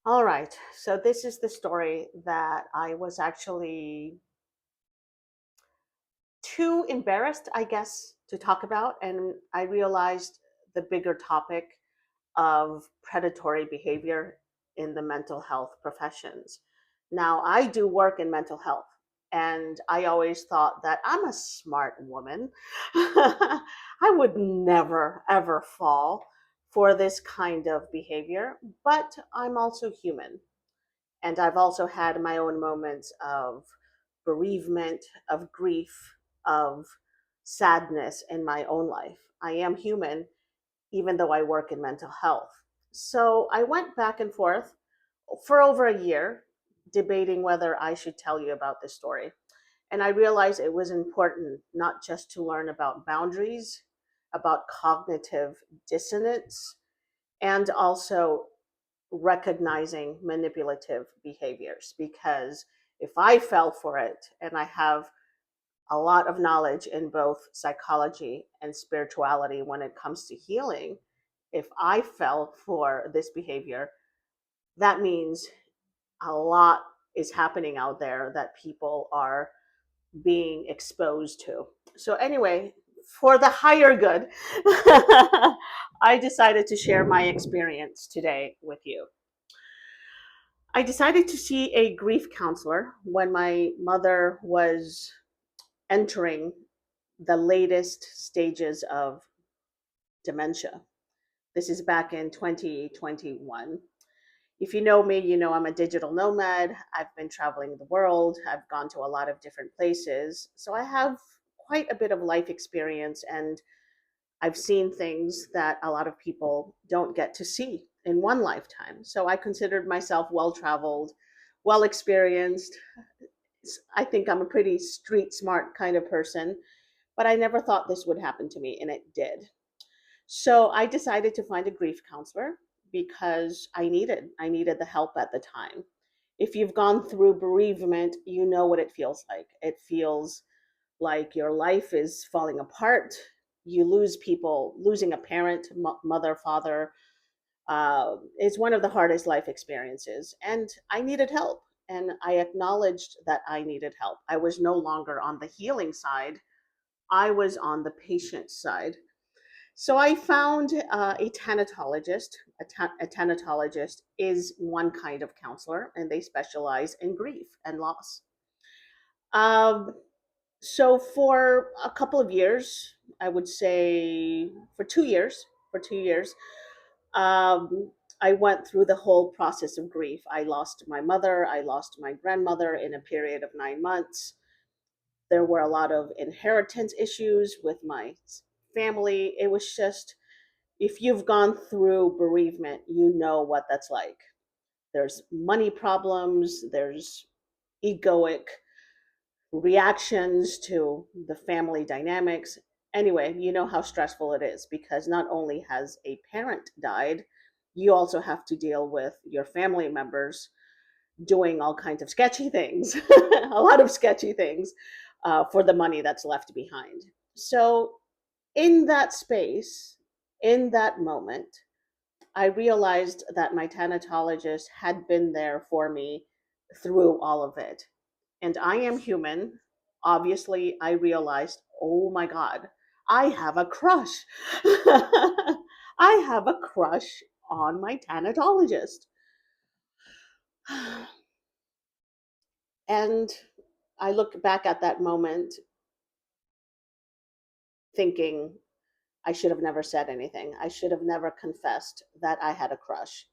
All right. So this is the story that I was actually too embarrassed, I guess, to talk about. And I realized the bigger topic of predatory behavior in the mental health professions. Now, I do work in mental health, and I always thought that I'm a smart woman. I would never, ever fall for this kind of behavior, but I'm also human. And I've also had my own moments of bereavement, of grief, of sadness in my own life. I am human, even though I work in mental health. So I went back and forth for over a year debating whether I should tell you about this story. And I realized it was important not just to learn about boundaries, about cognitive dissonance, and also recognizing manipulative behaviors. Because if I fell for it, and I have a lot of knowledge in both psychology and spirituality when it comes to healing, if I fell for this behavior, that means a lot is happening out there that people are being exposed to. So, anyway, for the higher good, I decided to share my experience today with you. I decided to see a grief counselor when my mother was entering the latest stages of dementia. This is back in 2021. If you know me, you know I'm a digital nomad. I've been traveling the world. I've gone to a lot of different places. So I have quite a bit of life experience, and I've seen things that a lot of people don't get to see in one lifetime. So I considered myself well traveled, well experienced. I think I'm a pretty street smart kind of person, but I never thought this would happen to me, and it did. So I decided to find a grief counselor because I needed the help at the time. If you've gone through bereavement, you know what it feels like. It feels like your life is falling apart. You lose people, losing a parent, mother, father, is one of the hardest life experiences. And I needed help. And I acknowledged that I needed help. I was no longer on the healing side, I was on the patient side. So I found a thanatologist. A thanatologist is one kind of counselor, and they specialize in grief and loss. Um, so for a couple of years, I would say for 2 years, I went through the whole process of grief. I lost my mother, I lost my grandmother in a period of 9 months. There were a lot of inheritance issues with my family. It was just, if you've gone through bereavement, you know what that's like. There's money problems, there's egoic reactions to the family dynamics. Anyway, you know how stressful it is because not only has a parent died, you also have to deal with your family members doing all kinds of sketchy things, a lot of sketchy things for the money that's left behind. So, in that space, in that moment, I realized that my thanatologist had been there for me through all of it. And I am human. Obviously, I realized, oh my God, I have a crush. I have a crush on my thanatologist. And I look back at that moment thinking, I should have never said anything. I should have never confessed that I had a crush.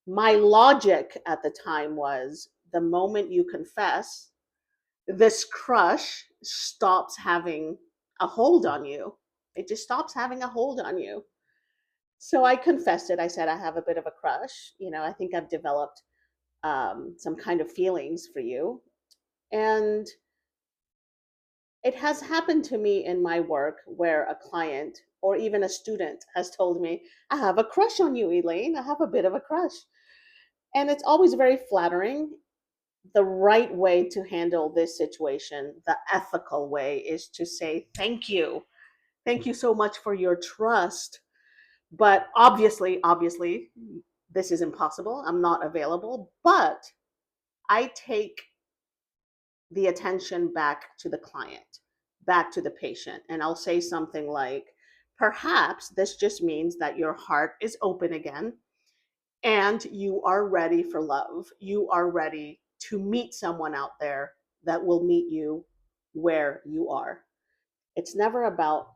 My logic at the time was the moment you confess, this crush stops having a hold on you. It just stops having a hold on you. So I confessed it. I said, I have a bit of a crush. I think I've developed some kind of feelings for you. And it has happened to me in my work where a client or even a student has told me, I have a crush on you, Elaine. I have a bit of a crush. And it's always very flattering. The right way to handle this situation, the ethical way, is to say, thank you. Thank you so much for your trust. But obviously, this is impossible, I'm not available, but I take the attention back to the client, back to the patient. And I'll say something like, perhaps this just means that your heart is open again and you are ready for love. You are ready to meet someone out there that will meet you where you are. It's never about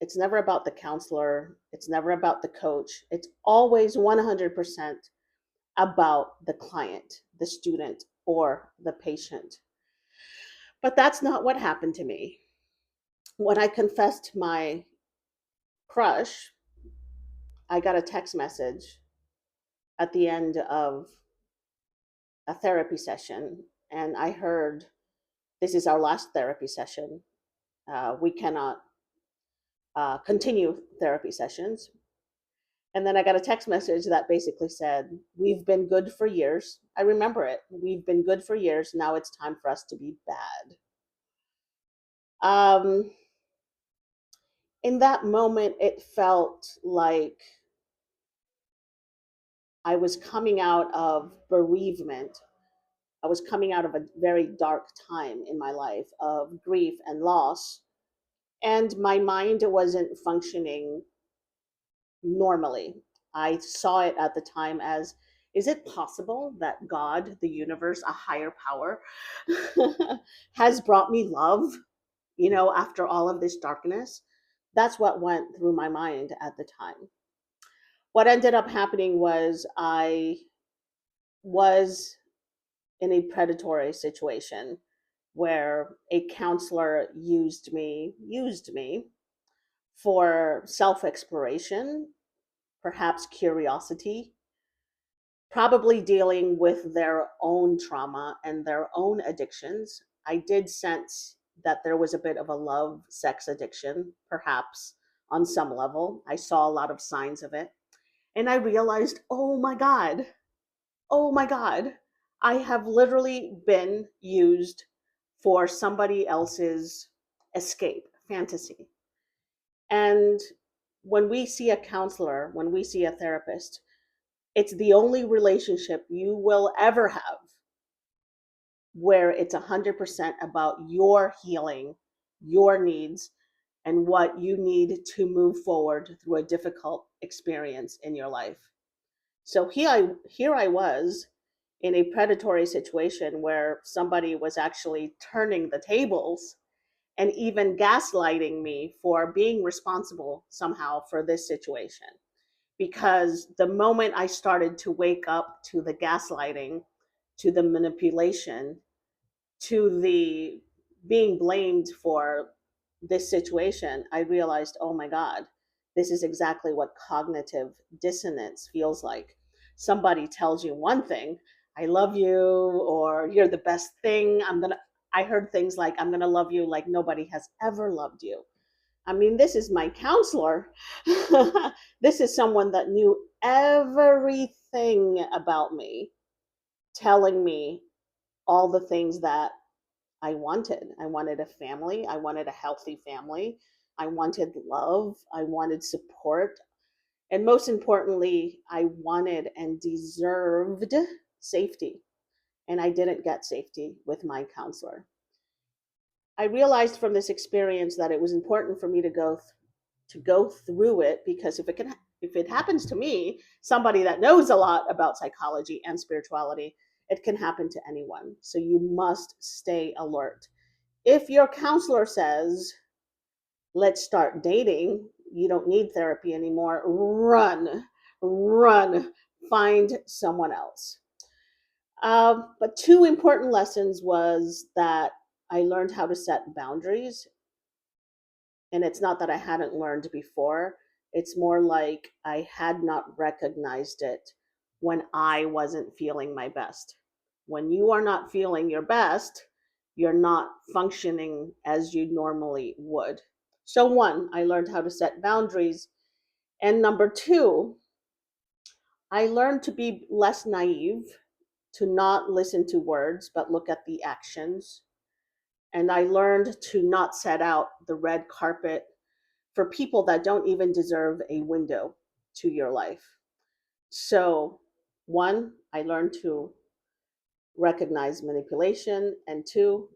it's never about the counselor, it's never about the coach. It's always 100% about the client, the student, or the patient. But that's not what happened to me. When I confessed my crush, I got a text message at the end of a therapy session, and I heard, "This is our last therapy session. We cannot continue therapy sessions." And then I got a text message that basically said, "We've been good for years." I remember it. "We've been good for years. Now it's time for us to be bad." Um, in that moment, it felt like I was coming out of bereavement. I was coming out of a very dark time in my life of grief and loss, and my mind wasn't functioning normally. I saw it at the time as, is it possible that God, the universe, a higher power, has brought me love, after all of this darkness? That's what went through my mind at the time. What ended up happening was I was in a predatory situation where a counselor used me for self-exploration, perhaps curiosity, probably dealing with their own trauma and their own addictions. I did sense that there was a bit of a love sex addiction, perhaps on some level. I saw a lot of signs of it. And I realized, oh my God, I have literally been used for somebody else's escape fantasy. And when we see a counselor, when we see a therapist, it's the only relationship you will ever have where it's 100% about your healing, your needs, and what you need to move forward through a difficult experience in your life. So here I was in a predatory situation where somebody was actually turning the tables and even gaslighting me for being responsible somehow for this situation. Because the moment I started to wake up to the gaslighting, to the manipulation, to the being blamed for this situation, I realized, oh my God, this is exactly what cognitive dissonance feels like. Somebody tells you one thing, I love you, or you're the best thing. I heard things like, I'm going to love you like nobody has ever loved you. I mean, this is my counselor. This is someone that knew everything about me, telling me all the things that I wanted. I wanted a family. I wanted a healthy family. I wanted love. I wanted support. And most importantly, I wanted and deserved safety. And I didn't get safety with my counselor. I realized from this experience that it was important for me to go through it, because if it happens to me, somebody that knows a lot about psychology and spirituality, it can happen to anyone. So you must stay alert. If your counselor says, let's start dating, you don't need therapy anymore, run, find someone else. But two important lessons was that I learned how to set boundaries. And it's not that I hadn't learned before, it's more like I had not recognized it when I wasn't feeling my best. When you are not feeling your best, you're not functioning as you normally would. So, one, I learned how to set boundaries. And number two, I learned to be less naive, to not listen to words, but look at the actions. And I learned to not set out the red carpet for people that don't even deserve a window to your life. So, one, I learned to recognize manipulation, and two,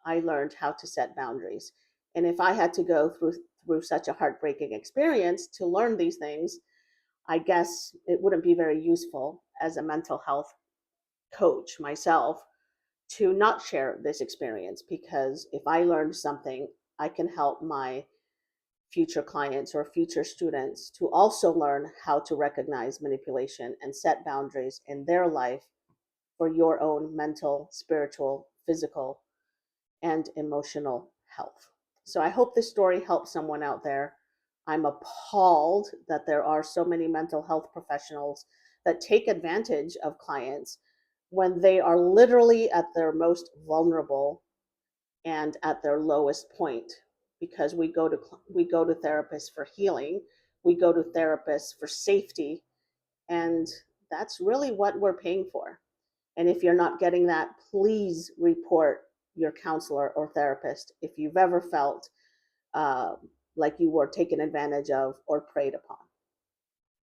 I learned how to set boundaries. And if I had to go through such a heartbreaking experience to learn these things, I guess it wouldn't be very useful as a mental health coach myself to not share this experience, because if I learned something, I can help my future clients or future students to also learn how to recognize manipulation and set boundaries in their life for your own mental, spiritual, physical, and emotional health. So I hope this story helps someone out there. I'm appalled that there are so many mental health professionals that take advantage of clients when they are literally at their most vulnerable and at their lowest point, because we go to therapists for healing, we go to therapists for safety, and that's really what we're paying for. And if you're not getting that, please report your counselor or therapist if you've ever felt uh, like you were taken advantage of or preyed upon.